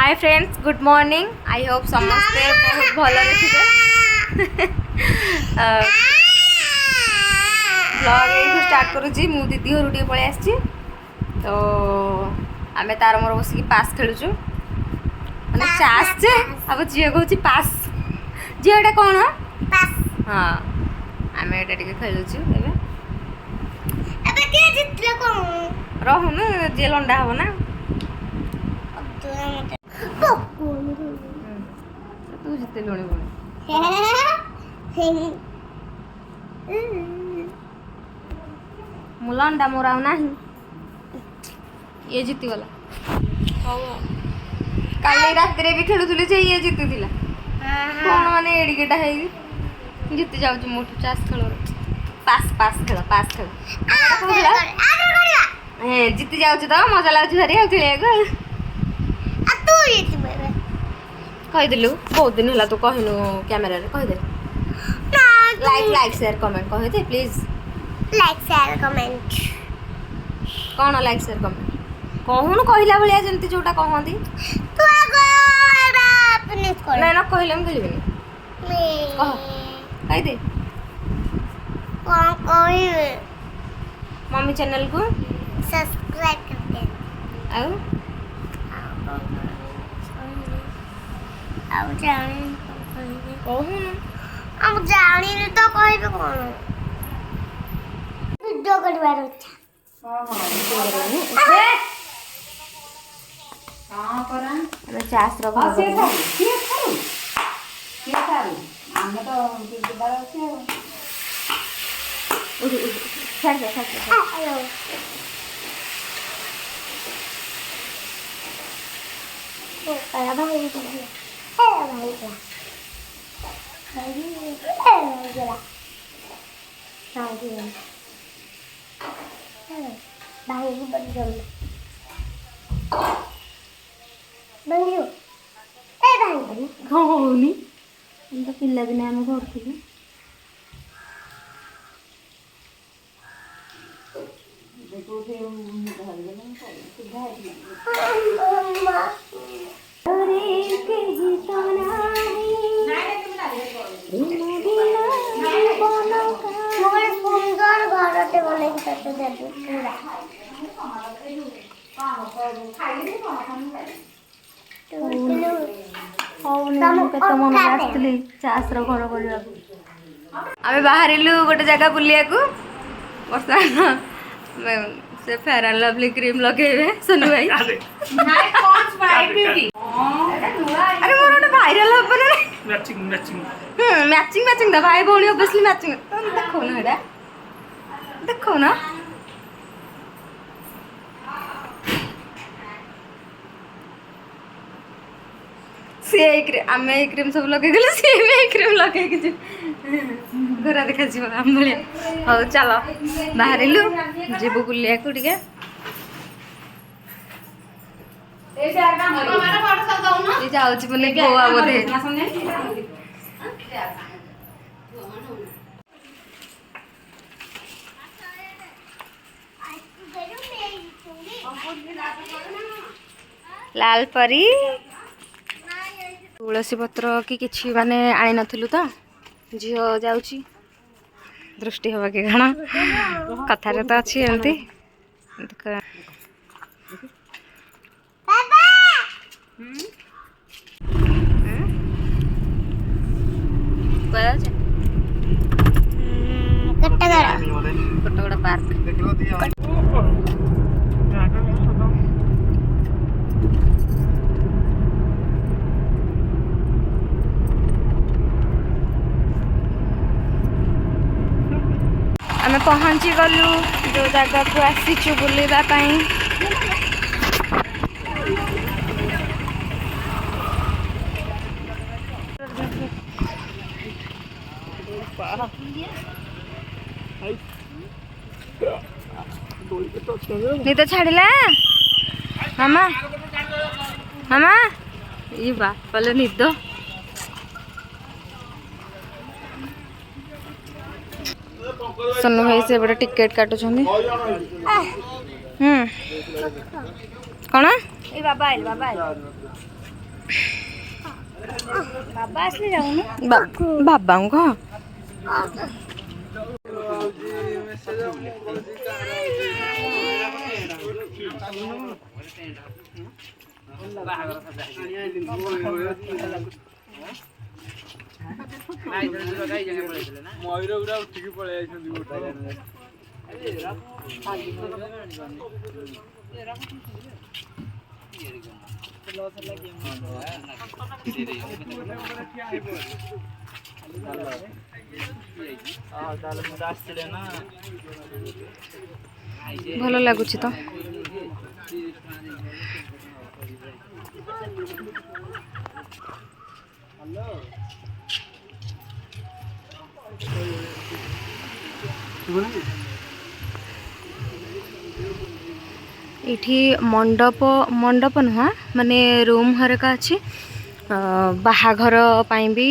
Hi friends good morning I hope समस्ते बहुत भल थे ब्लॉग ये स्टार्ट करुँची मु दीदी घर टे पलि आसी तो आम तार मोर बस पास खेलुचु मैंने चास जे अब झील कहूँ पास झीलटा कौन हाँ आम एटा टे खेलुचु रहून जी लंडा हम ना तू जिते लुणी पुणी मु लंडा मोर आउ नाही ये जीती गला काली रात रे भी खेलुथुली जे ये जीतीला कौन माने एडिकेटा है जीती जाउछु मोठू चास खेल पास पास खेल हे जीती जाउछु तो मजा लागछु भारी आ खेलिया को कहीदेलु बहुत दिन है तू कहनु कैमेरा रे कहीदे लाइक शेयर कमेंट कहीदे प्लीज लाइक शेयर कमेंट कौन लाइक शेयर कमेंट कहून कहला भलिया जंती जोटा कहंदी तू आगो फिनिश कर ना ना कहले हम खेलिबनी कह कहीदे कौन कहिबे मम्मी चैनल को सब्सक्राइब कर दे आउ अब जानी कहून अब जानी तो कहबे कोन वीडियो करबार अच्छा हां परा अरे चास रो के थारू आमे तो बिलदार अछि छाड़ आयो ओ आया भाई भाई बन जल्दी बंगियो ए भाई कहूनी तो पिला दिने आम करथिलु देखो से घर में सुधा अरे कहीं तो मोर सुंदर घरटे बने के दे पूरा मन आसली चास घर करने आम बाहर गोटे जगह बुलिया बर्तमान से फेयर एंड लवली क्रीम लगे सोनू भाई अरे मोर गोटे भाइराल हम मैचिंग मैचिंग तो भाई भौणी ऑब्वियसली मैचिंग देखो ना एटा देखो ना सी आम क्रीम सब लगे गले सी क्रीम लगे गोरा देखा आम भाया हाँ चल बाहर जीवु बुलिया को जाऊँ बोले गोवा बोधे लाल परी तुलसी पत्र कि किछि माने आनी नथिलु तो झील जाउची दृष्टि हवा के घण कथारे तो अच्छी एमती कटगड़ा पार्क आम पहुँची गलु जो जगह को आसीचु बुलवा पाई नहीं तो छाड़िला मामा मामा ये बात पले निद सोनू भाई से बड़े टिकेट काटुं कौन ए बाबा आइल ବାବା ଆସିଲେ ଯାଉନୁ। ବାବାଙ୍କୁ ମୟୂର ଗୁଡା ଉଠିକି ପଳେଇ ଯାଇଛନ୍ତି ଭଲ ଲାଗୁଛି ତ। ଏଠି ମଣ୍ଡପ ନୁହଁ ମାନେ ରୁମ୍ ହରିକା ଅଛି। ବାହାଘର ପାଇଁ ବି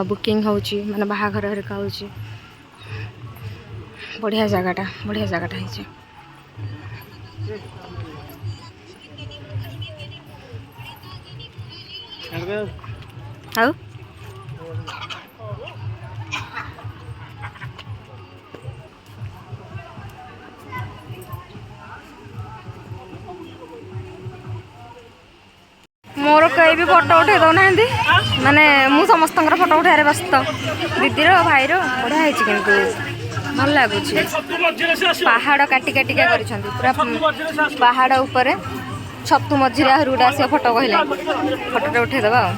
ବୁକିଂ ହେଉଛି, ମାନେ ବାହାଘର ହରିକା ହେଉଛି। ବଢ଼ିଆ ଜାଗାଟା ହେଇଛି। ଆଉ ମୋର କେହି ବି ଫଟୋ ଉଠେଇ ଦେଉନାହାନ୍ତି, ମାନେ ମୁଁ ସମସ୍ତଙ୍କର ଫଟୋ ଉଠାଇବାରେ ବ୍ୟସ୍ତ। ଦିଦିର ଭାଇର ବଢ଼ିଆ ହେଇଛି, କିନ୍ତୁ ଭଲ ଲାଗୁଛି। ପାହାଡ଼ କାଟିକା କରିଛନ୍ତି, ପୁରା ପାହାଡ଼ ଉପରେ ଛତୁ ମଝିରେ ଆହୁରି ଗୋଟେ ଆସିବ ଫଟୋ କହିଲେ ଫଟୋଟା ଉଠେଇଦେବା ଆଉ।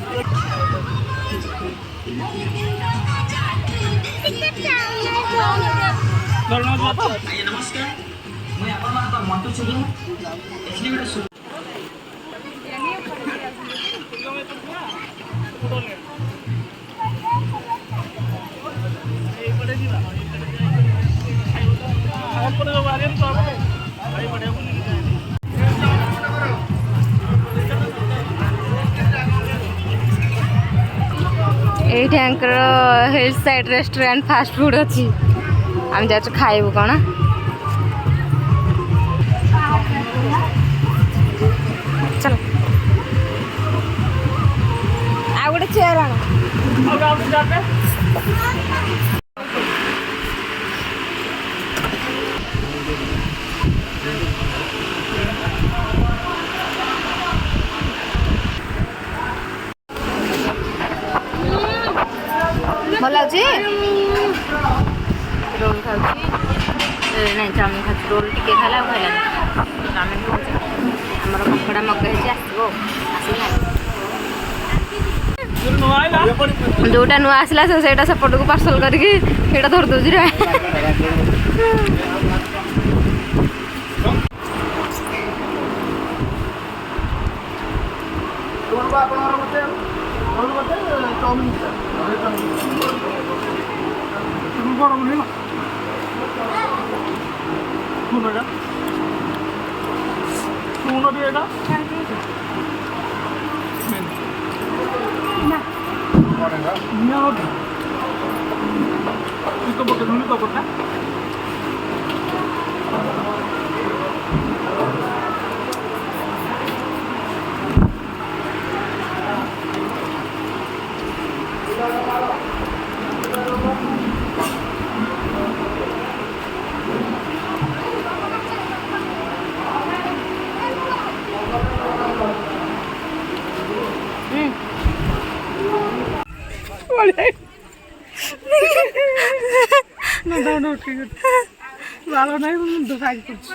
ଏଇଠି anchor hill side restaurant fast food ଅଛି। ଆମେ ଯାଉଛୁ ଖାଇବୁ କ'ଣ। ଚାଲ ଆଉ ଗୋଟେ ଚେୟାର ଆଣ। ଭଲ ଲାଗୁଛି। ରୋଲ୍ ଖାଉଛି, ନାଇଁ ଚାଉମିନ ଖାଉଛି। ରୋଲ୍ ଟିକେ ଖାଇଲା ଆଉ ଖାଇଲାନି। ଚାଉମିନ ଖାଉଛି। ଆମର କଙ୍କଡ଼ା ମଗା ହେଇଛି, ଆସିବ ଆସିଲା। ଯୋଉଟା ନୂଆ ଆସିଲା ସେଇଟା ସେପଟକୁ ପାର୍ସଲ କରିକି ସେଇଟା ଧରି ଦଉଛି ରେ। ভালো নাই মুন্ড সাইজ করছি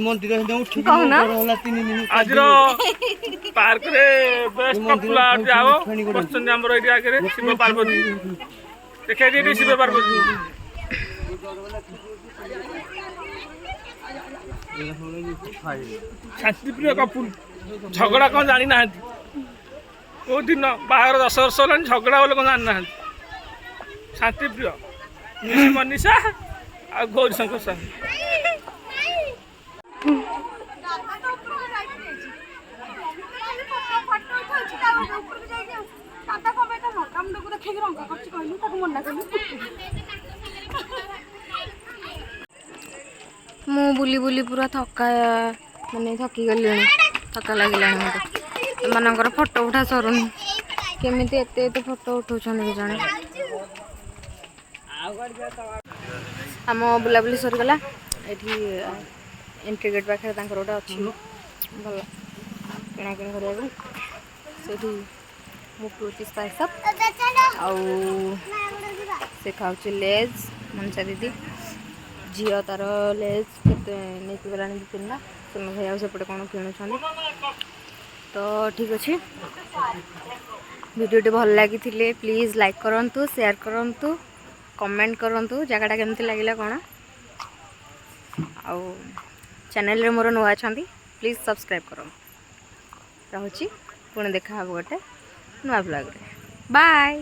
ମନ୍ଦିର ଉଠିକି ଆଜିର ପାର୍କରେ ବେଷ୍ଟ ପପୁଲାର ଯାଅ ବସିଛନ୍ତି ଆମର ଏଇଠି ଆଗରେ ଶିବ ପାର୍ବତୀ ଦେଖାଇ ଏଠି ଶିବ ପାର୍ବତୀ ଶାନ୍ତିପ୍ରିୟ କପୁର ଝଗଡ଼ା କ'ଣ ଜାଣିନାହାନ୍ତି କେଉଁ ଦିନ ବାହାଘର 10 ବର୍ଷ ହେଲାଣି ଝଗଡ଼ା ବୋଲି କ'ଣ ଜାଣିନାହାନ୍ତି ଶାନ୍ତିପ୍ରିୟ ମିଶି ମନୀଷା ଆଉ ଗୌରୀ ଶଙ୍କର ସାହୁ ମୁଁ ବୁଲି ବୁଲି ପୁରା ଥକା ମାନେ ଥକି ଗଲିଣି ଥକା ଲାଗିଲାଣି ମୋତେ ଏମାନଙ୍କର ଫଟୋ ଉଠା ସରୁନି କେମିତି ଏତେ ଏତେ ଫଟୋ ଉଠାଉଛନ୍ତି କେଜାଣି ଆମ ବୁଲାବୁଲି ସରିଗଲା ଏଠି ଏଣ୍ଟ୍ରି ଗେଟ୍ ପାଖରେ ତାଙ୍କର ଗୋଟେ ଅଛି ଭଲ କିଣାକିଣି କରିବାକୁ ସେଇଠି ମୁଁ ପିଉଛି ସ୍ପାଇସ୍ ଆଉ ସେ ଖାଉଛି ଲେଜ୍ ମନସା ଦିଦି ଝିଅ ତାର ଲେଜ୍ କେତେ ନେଇକି ଗଲାଣି 2-3ଟା ସୁନ ଭାଇ ଆଉ ସେପଟେ କ'ଣ କିଣୁଛନ୍ତି ତ ଠିକ୍ ଅଛି ଭିଡ଼ିଓଟି ଭଲ ଲାଗିଥିଲେ ପ୍ଲିଜ୍ ଲାଇକ୍ କରନ୍ତୁ ସେୟାର କରନ୍ତୁ କମେଣ୍ଟ କରନ୍ତୁ ଜାଗାଟା କେମିତି ଲାଗିଲା କ'ଣ ଆଉ ଚ୍ୟାନେଲରେ ମୋର ନୂଆ ଅଛନ୍ତି ପ୍ଲିଜ୍ ସବସ୍କ୍ରାଇବ୍ କରନ୍ତୁ ରହୁଛି ପୁଣି ଦେଖା ହେବ ଗୋଟେ ନୂଆ ବ୍ଲଗ୍ରେ ବାଏ।